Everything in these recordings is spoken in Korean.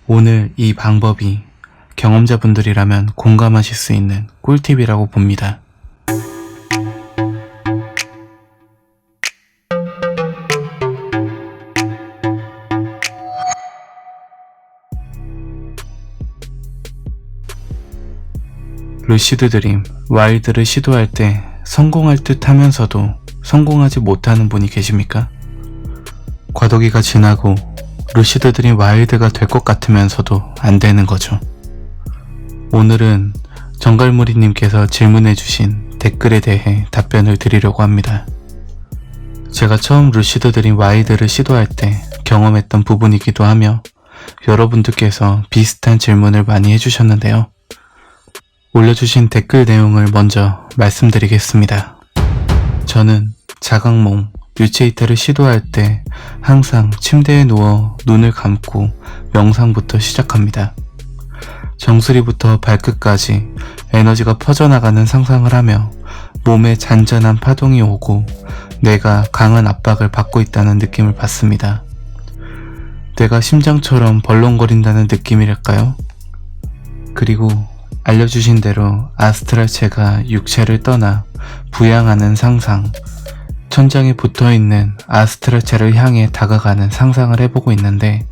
오늘 이 방법이 경험자분들이라면 공감하실 수 있는 꿀팁이라고 봅니다. 루시드 드림, 와일드를 시도할 때 성공할 듯 하면서도 성공하지 못하는 분이 계십니까? 과도기가 지나고 루시드 드림 와일드가 될 것 같으면서도 안 되는 거죠. 오늘은 정갈무리님께서 질문해주신 댓글에 대해 답변을 드리려고 합니다. 제가 처음 루시드 드림 와일드를 시도할 때 경험했던 부분이기도 하며 여러분들께서 비슷한 질문을 많이 해주셨는데요. 올려주신 댓글 내용을 먼저 말씀드리겠습니다. 저는 자각몽, 유체 이탈을 시도할 때 항상 침대에 누워 눈을 감고 명상부터 시작합니다. 정수리부터 발끝까지 에너지가 퍼져나가는 상상을 하며 몸에 잔잔한 파동이 오고 뇌가 강한 압박을 받고 있다는 느낌을 받습니다. 뇌가 심장처럼 벌렁거린다는 느낌이랄까요? 그리고 알려주신 대로 아스트랄체가 육체를 떠나 부양하는 상상, 천장에 붙어있는 아스트랄체를 향해 다가가는 상상을 해보고 있는데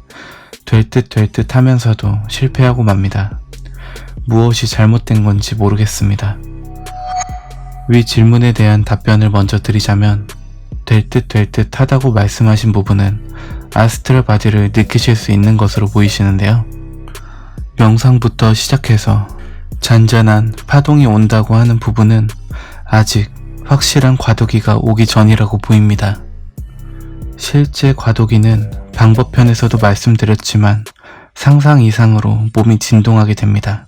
될 듯 하면서도 실패하고 맙니다. 무엇이 잘못된 건지 모르겠습니다. 위 질문에 대한 답변을 먼저 드리자면 될 듯 하다고 말씀하신 부분은 아스트랄 바디를 느끼실 수 있는 것으로 보이시는데요. 명상부터 시작해서 잔잔한 파동이 온다고 하는 부분은 아직 확실한 과도기가 오기 전이라고 보입니다. 실제 과도기는 방법편에서도 말씀드렸지만 상상 이상으로 몸이 진동하게 됩니다.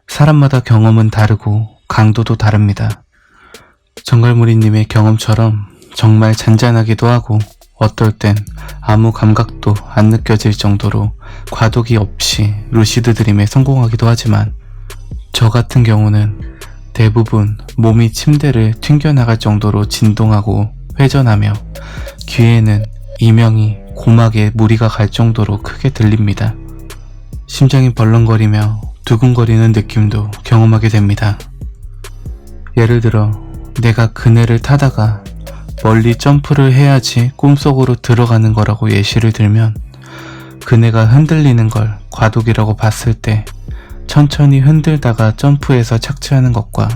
사람마다 경험은 다르고 강도도 다릅니다. 정갈무리님의 경험처럼 정말 잔잔하기도 하고 어떨 땐 아무 감각도 안 느껴질 정도로 과도기 없이 루시드 드림에 성공하기도 하지만 저 같은 경우는 대부분 몸이 침대를 튕겨나갈 정도로 진동하고 회전하며 귀에는 이명이 고막에 무리가 갈 정도로 크게 들립니다. 심장이 벌렁거리며 두근거리는 느낌도 경험하게 됩니다. 예를 들어 내가 그네를 타다가 멀리 점프를 해야지 꿈속으로 들어가는 거라고 예시를 들면 그네가 흔들리는 걸 과도기라고 봤을 때 천천히 흔들다가 점프해서 착지하는 것과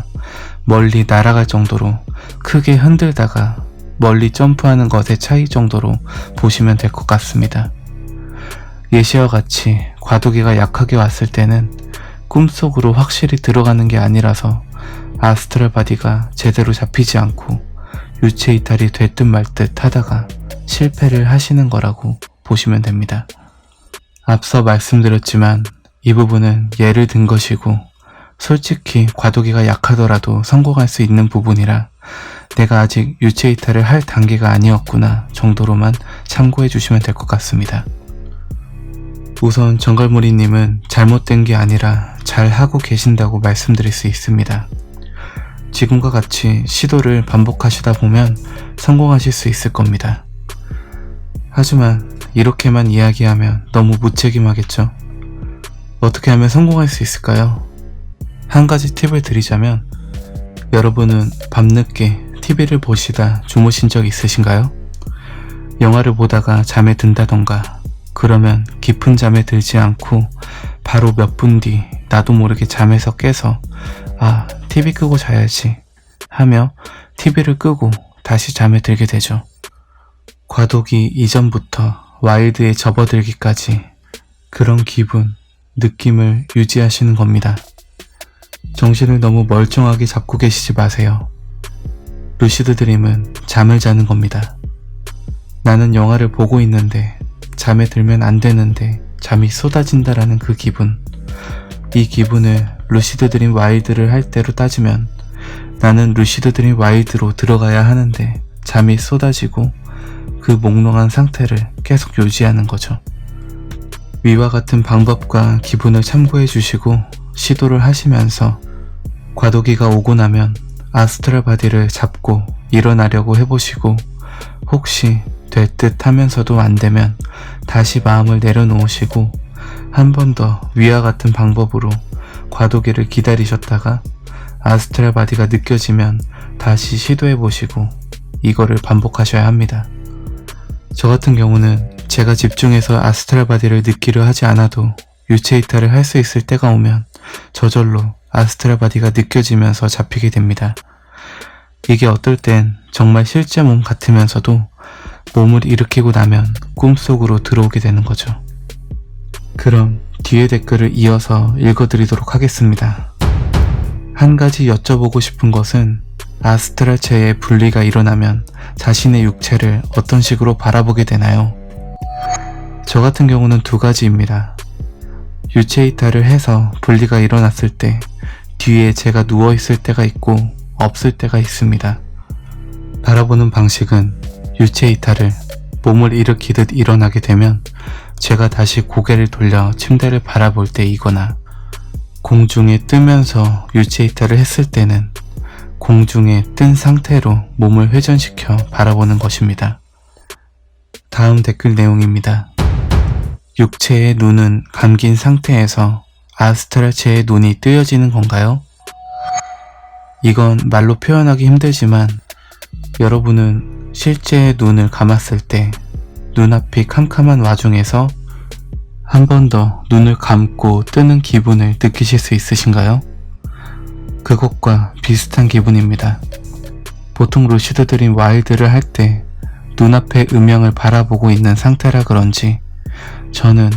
멀리 날아갈 정도로 크게 흔들다가 멀리 점프하는 것의 차이 정도로 보시면 될 것 같습니다. 예시와 같이 과도기가 약하게 왔을 때는 꿈속으로 확실히 들어가는 게 아니라서 아스트랄 바디가 제대로 잡히지 않고 유체 이탈이 될 듯 말 듯 하다가 실패를 하시는 거라고 보시면 됩니다. 앞서 말씀드렸지만 이 부분은 예를 든 것이고 솔직히 과도기가 약하더라도 성공할 수 있는 부분이라 내가 아직 유체 이탈을 할 단계가 아니었구나 정도로만 참고해 주시면 될 것 같습니다. 우선 정갈무리님은 잘못된 게 아니라 잘 하고 계신다고 말씀드릴 수 있습니다. 지금과 같이 시도를 반복하시다 보면 성공하실 수 있을 겁니다. 하지만 이렇게만 이야기하면 너무 무책임하겠죠? 어떻게 하면 성공할 수 있을까요? 한 가지 팁을 드리자면 여러분은 밤늦게 TV를 보시다 주무신 적 있으신가요? 영화를 보다가 잠에 든다던가 그러면 깊은 잠에 들지 않고 바로 몇 분 뒤 나도 모르게 잠에서 깨서 아, TV 끄고 자야지 하며 TV를 끄고 다시 잠에 들게 되죠. 과도기 이전부터 와일드에 접어들기까지 그런 기분, 느낌을 유지하시는 겁니다. 정신을 너무 멀쩡하게 잡고 계시지 마세요. 루시드 드림은 잠을 자는 겁니다. 나는 영화를 보고 있는데 잠에 들면 안 되는데 잠이 쏟아진다라는 그 기분. 이 기분을 루시드 드림 와일드를 할 때로 따지면 나는 루시드 드림 와일드로 들어가야 하는데 잠이 쏟아지고 그 몽롱한 상태를 계속 유지하는 거죠. 위와 같은 방법과 기분을 참고해 주시고 시도를 하시면서 과도기가 오고 나면 아스트랄 바디를 잡고 일어나려고 해보시고 혹시 될 듯 하면서도 안 되면 다시 마음을 내려놓으시고 한 번 더 위와 같은 방법으로 과도기를 기다리셨다가 아스트랄 바디가 느껴지면 다시 시도해보시고 이거를 반복하셔야 합니다. 저 같은 경우는 제가 집중해서 아스트랄 바디를 느끼려 하지 않아도 유체 이탈을 할 수 있을 때가 오면 저절로 아스트랄 바디가 느껴지면서 잡히게 됩니다. 이게 어떨 땐 정말 실제 몸 같으면서도 몸을 일으키고 나면 꿈속으로 들어오게 되는 거죠. 그럼 뒤에 댓글을 이어서 읽어드리도록 하겠습니다. 한 가지 여쭤보고 싶은 것은 아스트랄체의 분리가 일어나면 자신의 육체를 어떤 식으로 바라보게 되나요? 저 같은 경우는 두 가지입니다. 유체 이탈을 해서 분리가 일어났을 때 뒤에 제가 누워있을 때가 있고 없을 때가 있습니다. 바라보는 방식은 유체 이탈을 몸을 일으키듯 일어나게 되면 제가 다시 고개를 돌려 침대를 바라볼 때이거나 공중에 뜨면서 유체 이탈을 했을 때는 공중에 뜬 상태로 몸을 회전시켜 바라보는 것입니다. 다음 댓글 내용입니다. 육체의 눈은 감긴 상태에서 아스트랄체의 눈이 뜨여지는 건가요? 이건 말로 표현하기 힘들지만 여러분은 실제 눈을 감았을 때 눈앞이 캄캄한 와중에서 한 번 더 눈을 감고 뜨는 기분을 느끼실 수 있으신가요? 그것과 비슷한 기분입니다. 보통 루시드 드림 와일드를 할 때 눈앞의 음영을 바라보고 있는 상태라 그런지 저는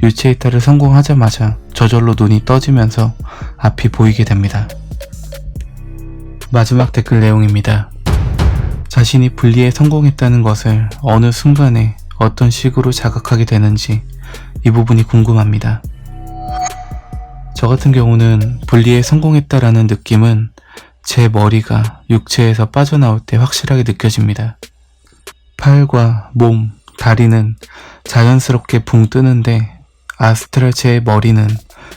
유체 이탈을 성공하자마자 저절로 눈이 떠지면서 앞이 보이게 됩니다. 마지막 댓글 내용입니다. 자신이 분리에 성공했다는 것을 어느 순간에 어떤 식으로 자각하게 되는지 이 부분이 궁금합니다. 저 같은 경우는 분리에 성공했다라는 느낌은 제 머리가 육체에서 빠져나올 때 확실하게 느껴집니다. 팔과 몸, 다리는 자연스럽게 붕 뜨는데 아스트랄체의 머리는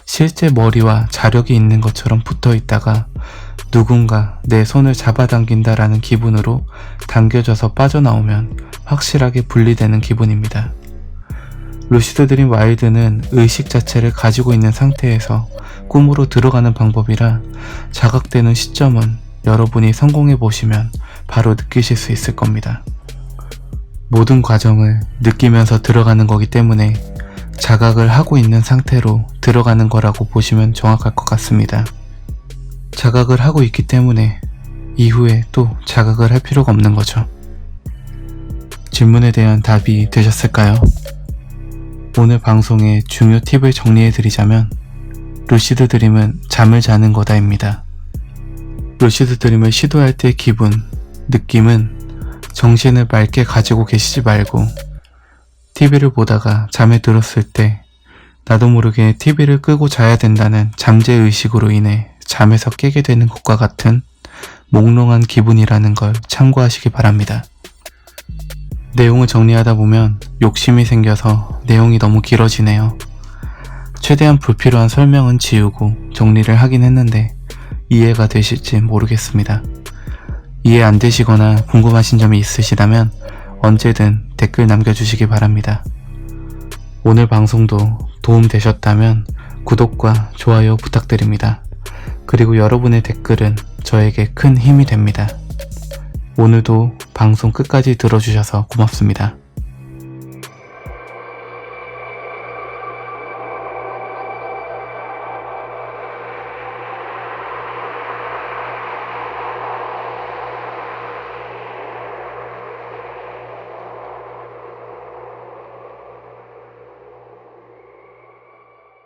실제 머리와 자력이 있는 것처럼 붙어 있다가 누군가 내 손을 잡아당긴다라는 기분으로 당겨져서 빠져나오면 확실하게 분리되는 기분입니다. 루시드 드림 와일드는 의식 자체를 가지고 있는 상태에서 꿈으로 들어가는 방법이라 자각되는 시점은 여러분이 성공해 보시면 바로 느끼실 수 있을 겁니다. 모든 과정을 느끼면서 들어가는 거기 때문에 자각을 하고 있는 상태로 들어가는 거라고 보시면 정확할 것 같습니다. 자각을 하고 있기 때문에 이후에 또 자각을 할 필요가 없는 거죠. 질문에 대한 답이 되셨을까요? 오늘 방송의 중요 팁을 정리해드리자면 루시드 드림은 잠을 자는 거다입니다. 루시드 드림을 시도할 때의 기분, 느낌은 정신을 맑게 가지고 계시지 말고 TV를 보다가 잠에 들었을 때 나도 모르게 TV를 끄고 자야 된다는 잠재의식으로 인해 잠에서 깨게 되는 것과 같은 몽롱한 기분이라는 걸 참고하시기 바랍니다. 내용을 정리하다 보면 욕심이 생겨서 내용이 너무 길어지네요. 최대한 불필요한 설명은 지우고 정리를 하긴 했는데 이해가 되실지 모르겠습니다. 이해 안 되시거나 궁금하신 점이 있으시다면 언제든 댓글 남겨주시기 바랍니다. 오늘 방송도 도움 되셨다면 구독과 좋아요 부탁드립니다. 그리고 여러분의 댓글은 저에게 큰 힘이 됩니다. 오늘도 방송 끝까지 들어주셔서 고맙습니다.